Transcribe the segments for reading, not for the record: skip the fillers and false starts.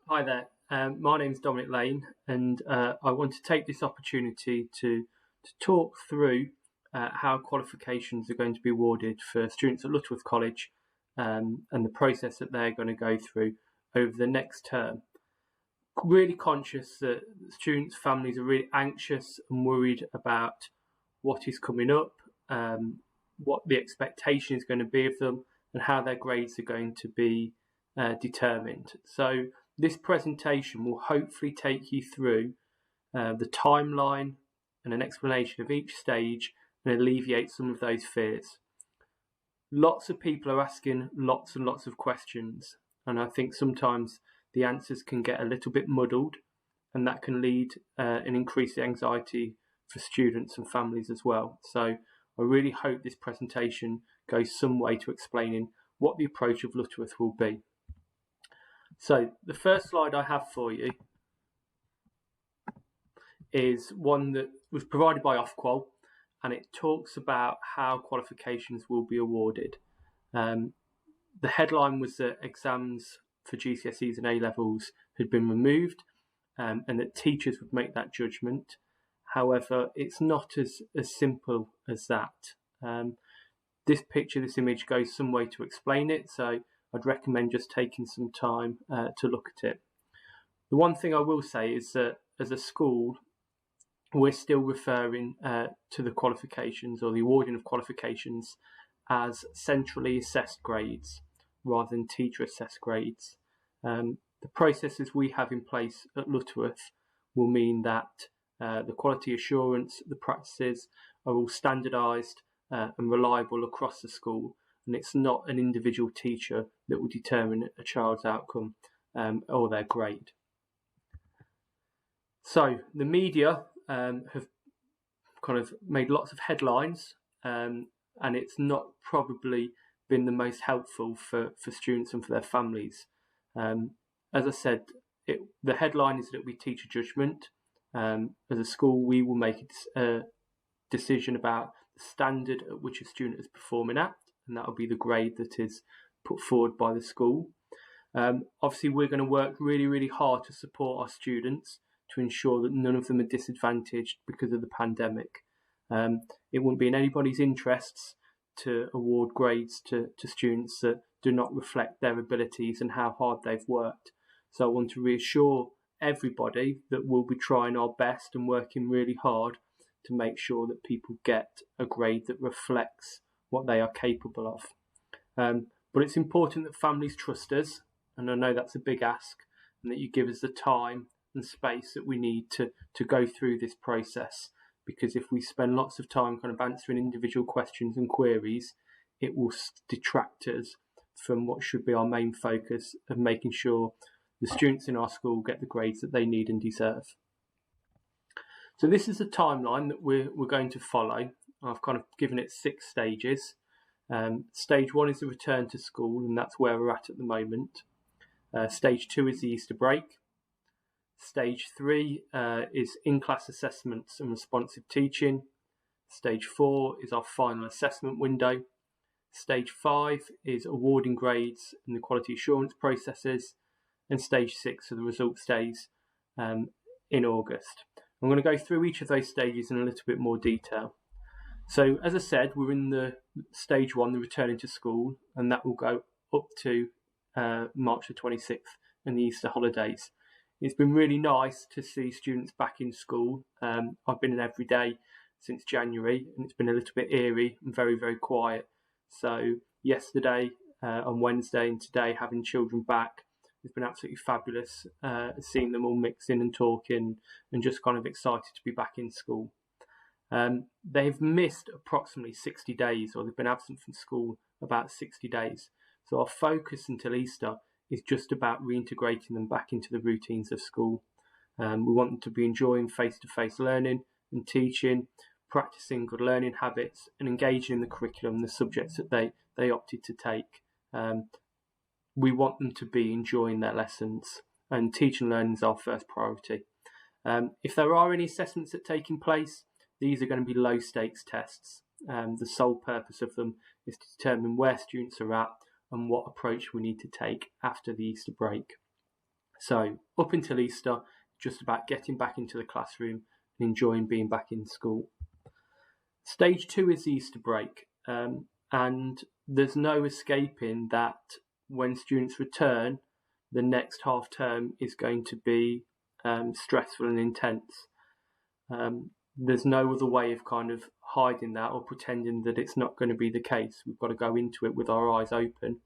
Hi there. My name's Dominic Lane, and I want to take this opportunity to talk through how qualifications are going to be awarded for students at Lutterworth College and the process that they're going to go through over the next term. Really conscious that students' families are really anxious and worried about what is coming up, what the expectation is going to be of them, and how their grades are going to be determined. So this presentation will hopefully take you through the timeline and an explanation of each stage and alleviate some of those fears. Lots of people are asking lots and lots of questions, and I think sometimes the answers can get a little bit muddled, and that can lead and increase the anxiety for students and families as well. So I really hope this presentation goes some way to explaining what the approach of Lutterworth will be. So the first slide I have for you is one that was provided by Ofqual, and it talks about how qualifications will be awarded. The headline was that exams for GCSEs and A-levels had been removed and that teachers would make that judgment. However, it's not as simple as that. This image goes some way to explain it, so I'd recommend just taking some time to look at it. The one thing I will say is that as a school, we're still referring to the qualifications or the awarding of qualifications as centrally assessed grades rather than teacher assessed grades. The processes we have in place at Lutterworth will mean that the quality assurance, the practices are all standardised and reliable across the school, and it's not an individual teacher that will determine a child's outcome or their grade. So the media have kind of made lots of headlines, and it's not probably been the most helpful for students and for their families. As I said, the headline is that we teach a judgment. As a school, we will make a decision about the standard at which a student is performing at, and that will be the grade that is put forward by the school. Obviously, we're going to work really, really hard to support our students to ensure that none of them are disadvantaged because of the pandemic. It wouldn't be in anybody's interests to award grades to students that do not reflect their abilities and how hard they've worked. So I want to reassure everybody that we'll be trying our best and working really hard to make sure that people get a grade that reflects what they are capable of. But it's important that families trust us, and I know that's a big ask, and that you give us the time and space that we need to go through this process, because if we spend lots of time kind of answering individual questions and queries, it will detract us from what should be our main focus of making sure the students in our school get the grades that they need and deserve. So this is the timeline that we're going to follow. I've kind of given it 6 stages. Stage 1 is the return to school, and that's where we're at the moment. Stage 2 is the Easter break. Stage 3 is in-class assessments and responsive teaching. Stage 4 is our final assessment window. Stage 5 is awarding grades and the quality assurance processes. And Stage 6 are the results days in August. I'm going to go through each of those stages in a little bit more detail. So as I said, we're in the Stage 1, the returning to school, and that will go up to March the 26th and the Easter holidays. It's been really nice to see students back in school. I've been in every day since January, and it's been a little bit eerie and very, very quiet. So yesterday, on Wednesday, and today, having children back, it's been absolutely fabulous seeing them all mixing and talking and just kind of excited to be back in school. They've missed approximately 60 days, or they've been absent from school about 60 days. So our focus until Easter is just about reintegrating them back into the routines of school. We want them to be enjoying face-to-face learning and teaching, practicing good learning habits, and engaging in the curriculum and the subjects that they opted to take. We want them to be enjoying their lessons, and teaching and learning is our first priority. If there are any assessments that are taking place, these are going to be low stakes tests. The sole purpose of them is to determine where students are at and what approach we need to take after the Easter break. So up until Easter, just about getting back into the classroom and enjoying being back in school. Stage 2 is the Easter break, and there's no escaping that when students return, the next half term is going to be stressful and intense. There's no other way of kind of hiding that or pretending that it's not going to be the case. We've got to go into it with our eyes open,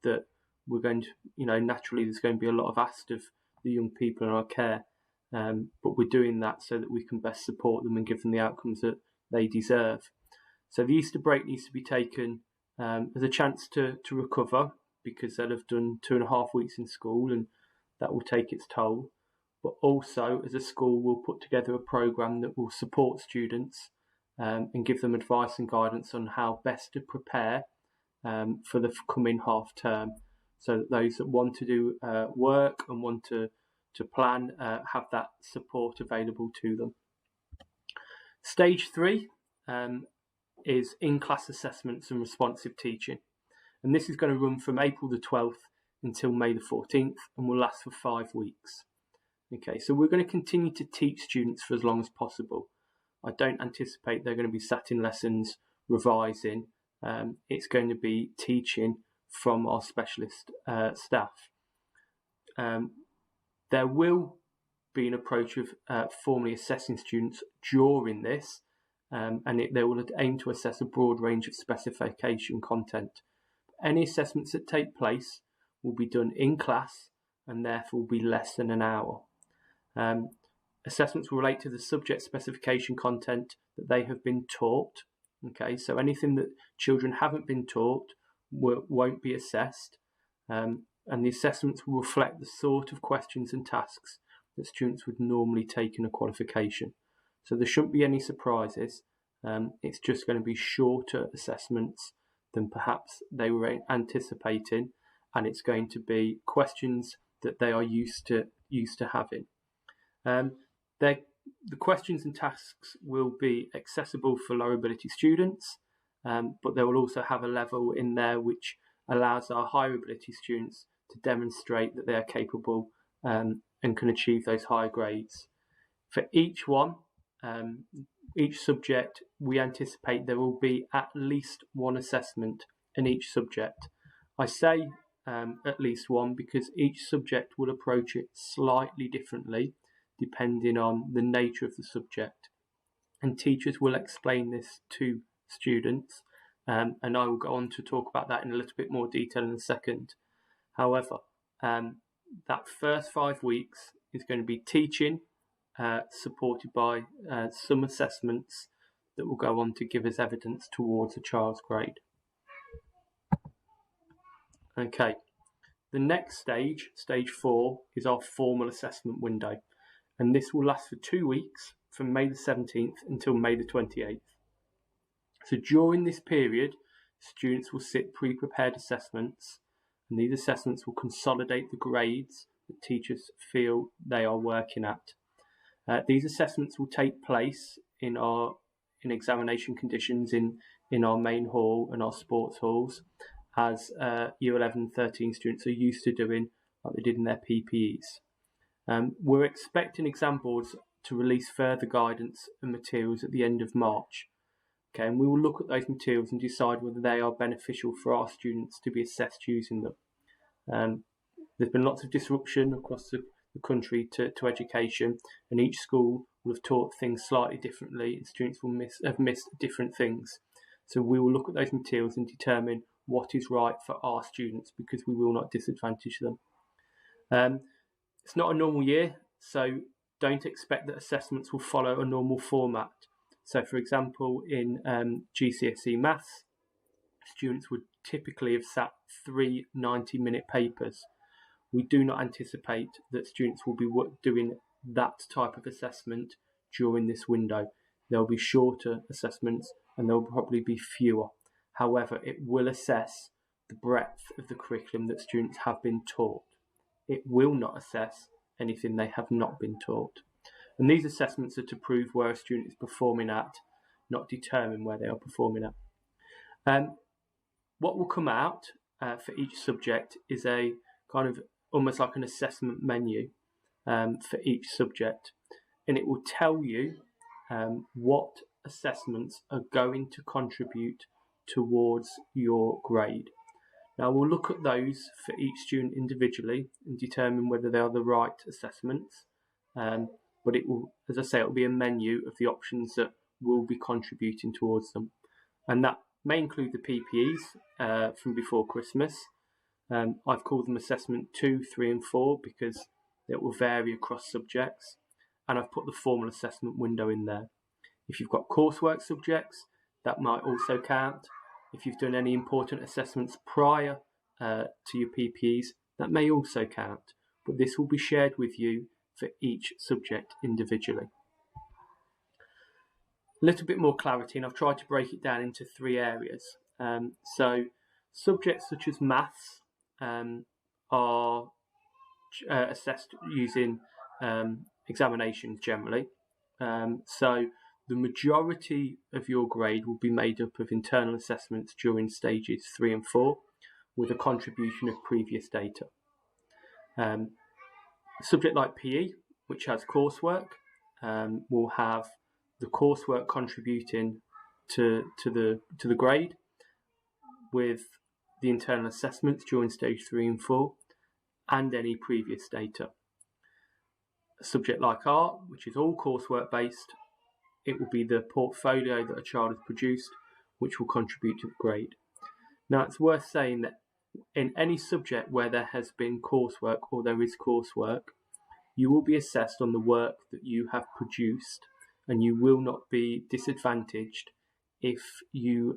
that we're going to, naturally there's going to be a lot of asked of the young people in our care, but we're doing that so that we can best support them and give them the outcomes that they deserve. So the Easter break needs to be taken as a chance to recover, because they'll have done 2.5 weeks in school and that will take its toll. But also, as a school, we'll put together a programme that will support students and give them advice and guidance on how best to prepare for the coming half term, so that those that want to do work and want to plan have that support available to them. Stage 3 is in-class assessments and responsive teaching. And this is going to run from April the 12th until May the 14th and will last for 5 weeks. Okay, so we're going to continue to teach students for as long as possible. I don't anticipate they're going to be sat in lessons revising. It's going to be teaching from our specialist staff. There will be an approach of formally assessing students during this, and they will aim to assess a broad range of specification content. Any assessments that take place will be done in class and therefore will be less than an hour. Assessments will relate to the subject specification content that they have been taught. Okay, so anything that children haven't been taught won't be assessed, and the assessments will reflect the sort of questions and tasks that students would normally take in a qualification. So there shouldn't be any surprises. It's just going to be shorter assessments than perhaps they were anticipating, and it's going to be questions that they are used to having. The questions and tasks will be accessible for lower ability students, but they will also have a level in there which allows our higher ability students to demonstrate that they are capable and can achieve those higher grades. For each one, each subject, we anticipate there will be at least one assessment in each subject. I say at least one because each subject will approach it slightly differently depending on the nature of the subject, and teachers will explain this to students, and I will go on to talk about that in a little bit more detail in a second. However, that first 5 weeks is going to be teaching, supported by some assessments that will go on to give us evidence towards a child's grade. Okay, the next stage, stage 4, is our formal assessment window, and this will last for 2 weeks from May the 17th until May the 28th. So during this period, students will sit pre-prepared assessments, and these assessments will consolidate the grades that teachers feel they are working at. These assessments will take place in examination conditions in our main hall and our sports halls, as Year 11 and 13 students are used to doing like they did in their PPEs. We're expecting exam boards to release further guidance and materials at the end of March. Okay, and we will look at those materials and decide whether they are beneficial for our students to be assessed using them. There's been lots of disruption across the country to education, and each school will have taught things slightly differently, and students will have missed different things. So we will look at those materials and determine what is right for our students, because we will not disadvantage them. It's not a normal year, so don't expect that assessments will follow a normal format. So for example, in GCSE Maths, students would typically have sat 3 90-minute papers. We do not anticipate that students will be doing that type of assessment during this window. There will be shorter assessments and there will probably be fewer. However, it will assess the breadth of the curriculum that students have been taught. It will not assess anything they have not been taught. And these assessments are to prove where a student is performing at, not determine where they are performing at. What will come out for each subject is a kind of almost like an assessment menu for each subject, and it will tell you what assessments are going to contribute towards your grade. Now we'll look at those for each student individually and determine whether they are the right assessments. But it will, as I say, it will be a menu of the options that will be contributing towards them. And that may include the PPEs from before Christmas. I've called them assessment 2, 3 and 4 because it will vary across subjects. And I've put the formal assessment window in there. If you've got coursework subjects, that might also count. If you've done any important assessments prior to your PPEs, that may also count. But this will be shared with you for each subject individually. A little bit more clarity, and I've tried to break it down into 3 areas. So subjects such as maths are assessed using examinations generally. So the majority of your grade will be made up of internal assessments during stages 3 and 4 with a contribution of previous data. A subject like PE, which has coursework, will have the coursework contributing to the grade with the internal assessments during stage 3 and 4 and any previous data. A subject like art, which is all coursework based, it will be the portfolio that a child has produced which will contribute to the grade. Now it's worth saying that in any subject where there has been coursework or there is coursework, you will be assessed on the work that you have produced, and you will not be disadvantaged if the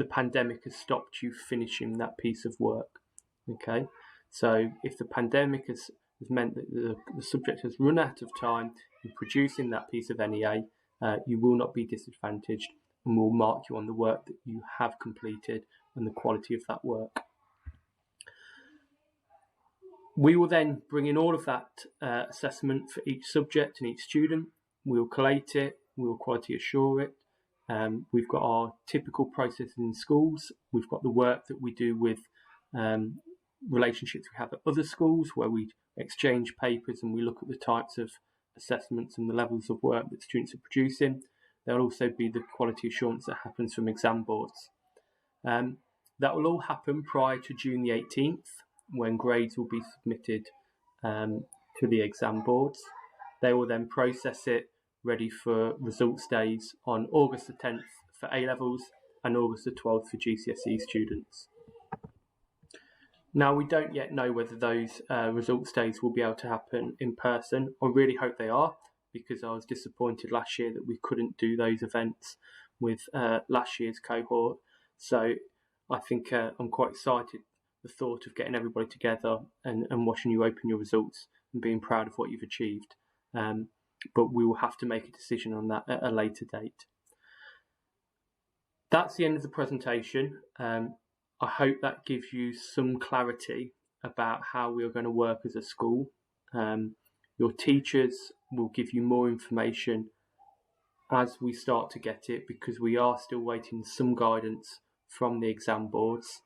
pandemic has stopped you finishing that piece of work. Okay, so if the pandemic has meant that the subject has run out of time in producing that piece of NEA, you will not be disadvantaged, and we'll mark you on the work that you have completed and the quality of that work. We will then bring in all of that assessment for each subject and each student. We'll collate it, we'll quality assure it. We've got our typical processes in schools. We've got the work that we do with relationships we have at other schools where we exchange papers and we look at the types of assessments and the levels of work that students are producing. There'll also be the quality assurance that happens from exam boards. That will all happen prior to June the 18th when grades will be submitted to the exam boards. They will then process it ready for results days on August the 10th for A-levels and August the 12th for GCSE students. Now, we don't yet know whether those results days will be able to happen in person. I really hope they are, because I was disappointed last year that we couldn't do those events with last year's cohort. So I think I'm quite excited, the thought of getting everybody together and watching you open your results and being proud of what you've achieved. But we will have to make a decision on that at a later date. That's the end of the presentation. I hope that gives you some clarity about how we are going to work as a school. Your teachers will give you more information as we start to get it, because we are still waiting some guidance from the exam boards,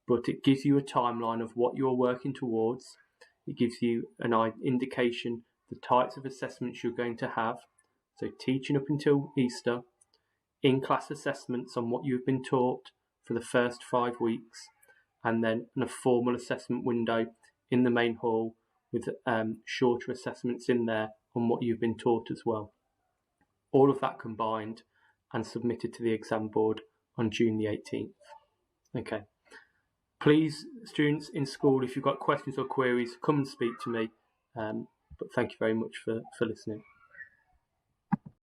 but it gives you a timeline of what you're working towards. It gives you an indication the types of assessments you're going to have. So teaching up until Easter, in-class assessments on what you've been taught for the first 5 weeks, and then a formal assessment window in the main hall with shorter assessments in there on what you've been taught as well. All of that combined and submitted to the exam board on June the 18th. Okay. Please, students in school, if you've got questions or queries, come and speak to me. But thank you very much for listening.